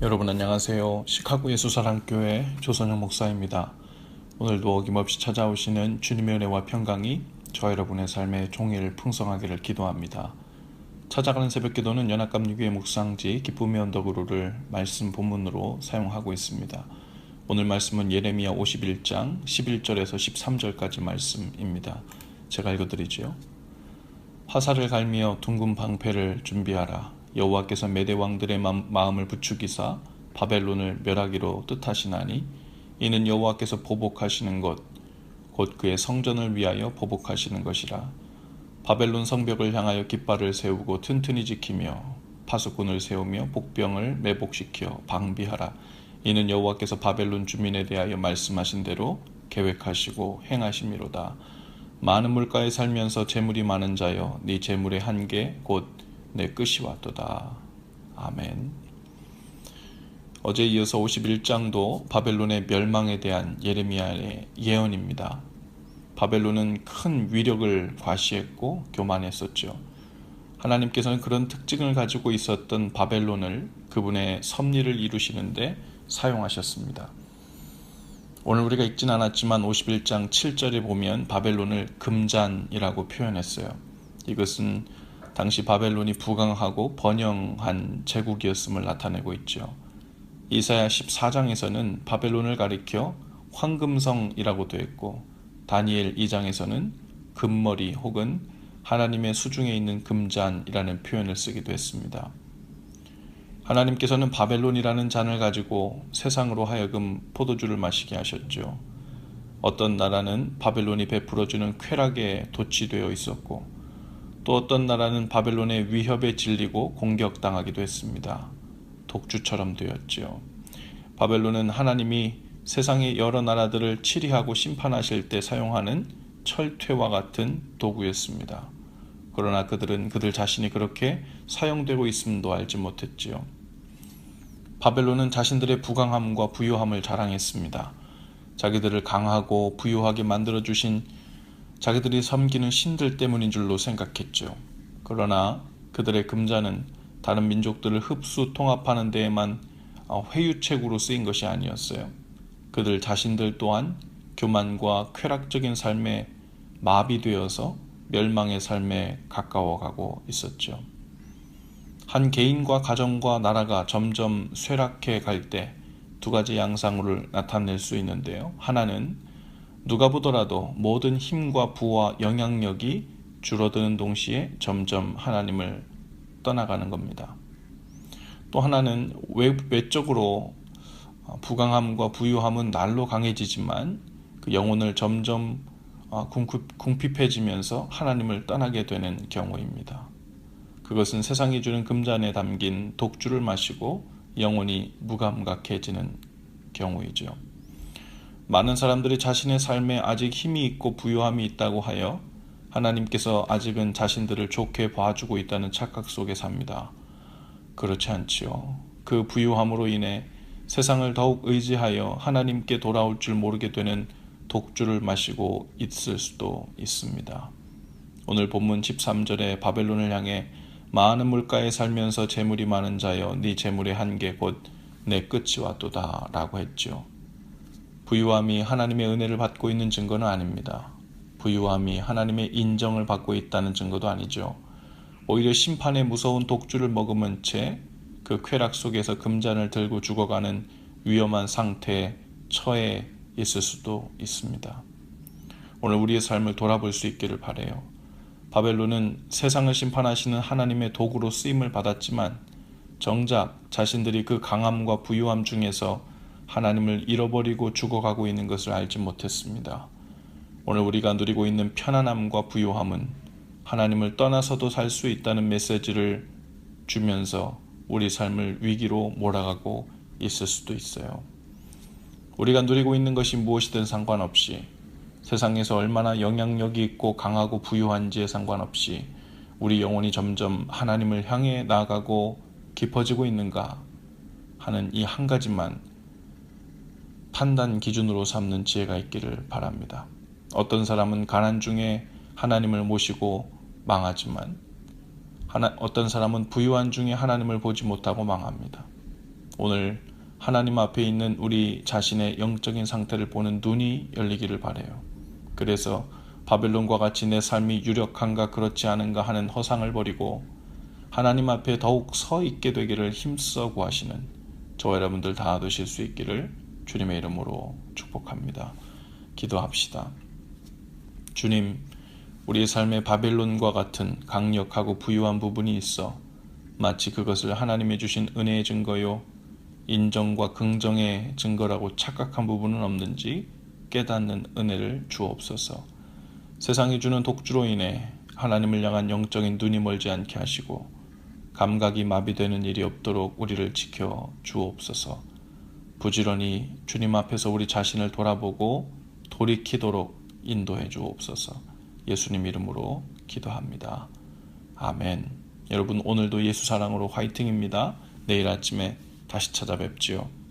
여러분 안녕하세요. 시카고 예수사랑교회 조선영 목사입니다. 오늘도 어김없이 찾아오시는 주님의 은혜와 평강이 저 여러분의 삶의 종일 풍성하기를 기도합니다. 찾아가는 새벽기도는 연합감리교회 묵상지 기쁨의 언덕으로를 말씀 본문으로 사용하고 있습니다. 오늘 말씀은 예레미야 51장 11절에서 13절까지 말씀입니다. 제가 읽어드리죠. 화살을 갈미어 둥근 방패를 준비하라. 여호와께서 메대 왕들의 마음을 부추기사 바벨론을 멸하기로 뜻하시나니 이는 여호와께서 보복하시는 것 곧 그의 성전을 위하여 보복하시는 것이라. 바벨론 성벽을 향하여 깃발을 세우고 튼튼히 지키며 파수꾼을 세우며 복병을 매복시켜 방비하라. 이는 여호와께서 바벨론 주민에 대하여 말씀하신 대로 계획하시고 행하심이로다. 많은 물가에 살면서 재물이 많은 자여 네 재물의 한계 곧 내 끝이 왔도다. 아멘. 어제 이어서 51장도 바벨론의 멸망에 대한 예레미야의 예언입니다. 바벨론은 큰 위력을 과시했고 교만했었죠. 하나님께서는 그런 특징을 가지고 있었던 바벨론을 그분의 섭리를 이루시는데 사용하셨습니다. 오늘 우리가 읽진 않았지만 51장 7절에 보면 바벨론을 금잔이라고 표현했어요. 이것은 당시 바벨론이 부강하고 번영한 제국이었음을 나타내고 있죠. 이사야 14장에서는 바벨론을 가리켜 황금성이라고 되어 있고 다니엘 2장에서는 금머리 혹은 하나님의 수중에 있는 금잔이라는 표현을 쓰기도 했습니다. 하나님께서는 바벨론이라는 잔을 가지고 세상으로 하여금 포도주를 마시게 하셨죠. 어떤 나라는 바벨론이 베풀어주는 쾌락에 도취되어 있었고 또 어떤 나라는 바벨론의 위협에 질리고 공격당하기도 했습니다. 독주처럼 되었지요. 바벨론은 하나님이 세상의 여러 나라들을 치리하고 심판하실 때 사용하는 철퇴와 같은 도구였습니다. 그러나 그들은 그들 자신이 그렇게 사용되고 있음도 알지 못했지요. 바벨론은 자신들의 부강함과 부유함을 자랑했습니다. 자기들을 강하고 부유하게 만들어주신 자기들이 섬기는 신들 때문인 줄로 생각했죠. 그러나 그들의 금잔은 다른 민족들을 흡수 통합하는 데에만 회유책으로 쓰인 것이 아니었어요. 그들 자신들 또한 교만과 쾌락적인 삶에 마비되어서 멸망의 삶에 가까워가고 있었죠. 한 개인과 가정과 나라가 점점 쇠락해 갈 때 두 가지 양상으로 나타낼 수 있는데요. 하나는 누가 보더라도 모든 힘과 부와 영향력이 줄어드는 동시에 점점 하나님을 떠나가는 겁니다. 또 하나는 외적으로 부강함과 부유함은 날로 강해지지만 그 영혼을 점점 궁핍해지면서 하나님을 떠나게 되는 경우입니다. 그것은 세상이 주는 금잔에 담긴 독주를 마시고 영혼이 무감각해지는 경우이죠. 많은 사람들이 자신의 삶에 아직 힘이 있고 부유함이 있다고 하여 하나님께서 아직은 자신들을 좋게 봐주고 있다는 착각 속에 삽니다. 그렇지 않지요. 그 부유함으로 인해 세상을 더욱 의지하여 하나님께 돌아올 줄 모르게 되는 독주를 마시고 있을 수도 있습니다. 오늘 본문 13절에 바벨론을 향해 많은 물가에 살면서 재물이 많은 자여 네 재물의 한계 곧 내 끝이 왔도다 라고 했죠. 부유함이 하나님의 은혜를 받고 있는 증거는 아닙니다. 부유함이 하나님의 인정을 받고 있다는 증거도 아니죠. 오히려 심판의 무서운 독주를 머금은 채 그 쾌락 속에서 금잔을 들고 죽어가는 위험한 상태에 처해 있을 수도 있습니다. 오늘 우리의 삶을 돌아볼 수 있기를 바라요. 바벨론은 세상을 심판하시는 하나님의 도구로 쓰임을 받았지만 정작 자신들이 그 강함과 부유함 중에서 하나님을 잃어버리고 죽어가고 있는 것을 알지 못했습니다. 오늘 우리가 누리고 있는 편안함과 부유함은 하나님을 떠나서도 살 수 있다는 메시지를 주면서 우리 삶을 위기로 몰아가고 있을 수도 있어요. 우리가 누리고 있는 것이 무엇이든 상관없이 세상에서 얼마나 영향력이 있고 강하고 부유한지에 상관없이 우리 영혼이 점점 하나님을 향해 나아가고 깊어지고 있는가 하는 이 한 가지만 판단 기준으로 삼는 지혜가 있기를 바랍니다. 어떤 사람은 가난 중에 하나님을 모시고 망하지만 어떤 사람은 부유한 중에 하나님을 보지 못하고 망합니다. 오늘 하나님 앞에 있는 우리 자신의 영적인 상태를 보는 눈이 열리기를 바라요. 그래서 바벨론과 같이 내 삶이 유력한가 그렇지 않은가 하는 허상을 버리고 하나님 앞에 더욱 서 있게 되기를 힘써 구하시는 저와 여러분들 다 되실 수 있기를 주님의 이름으로 축복합니다. 기도합시다. 주님, 우리의 삶에 바벨론과 같은 강력하고 부유한 부분이 있어 마치 그것을 하나님이 주신 은혜의 증거요 인정과 긍정의 증거라고 착각한 부분은 없는지 깨닫는 은혜를 주옵소서. 세상이 주는 독주로 인해 하나님을 향한 영적인 눈이 멀지 않게 하시고 감각이 마비되는 일이 없도록 우리를 지켜 주옵소서. 부지런히 주님 앞에서 우리 자신을 돌아보고 돌이키도록 인도해 주옵소서. 예수님 이름으로 기도합니다. 아멘. 여러분 오늘도 예수 사랑으로 화이팅입니다. 내일 아침에 다시 찾아뵙지요.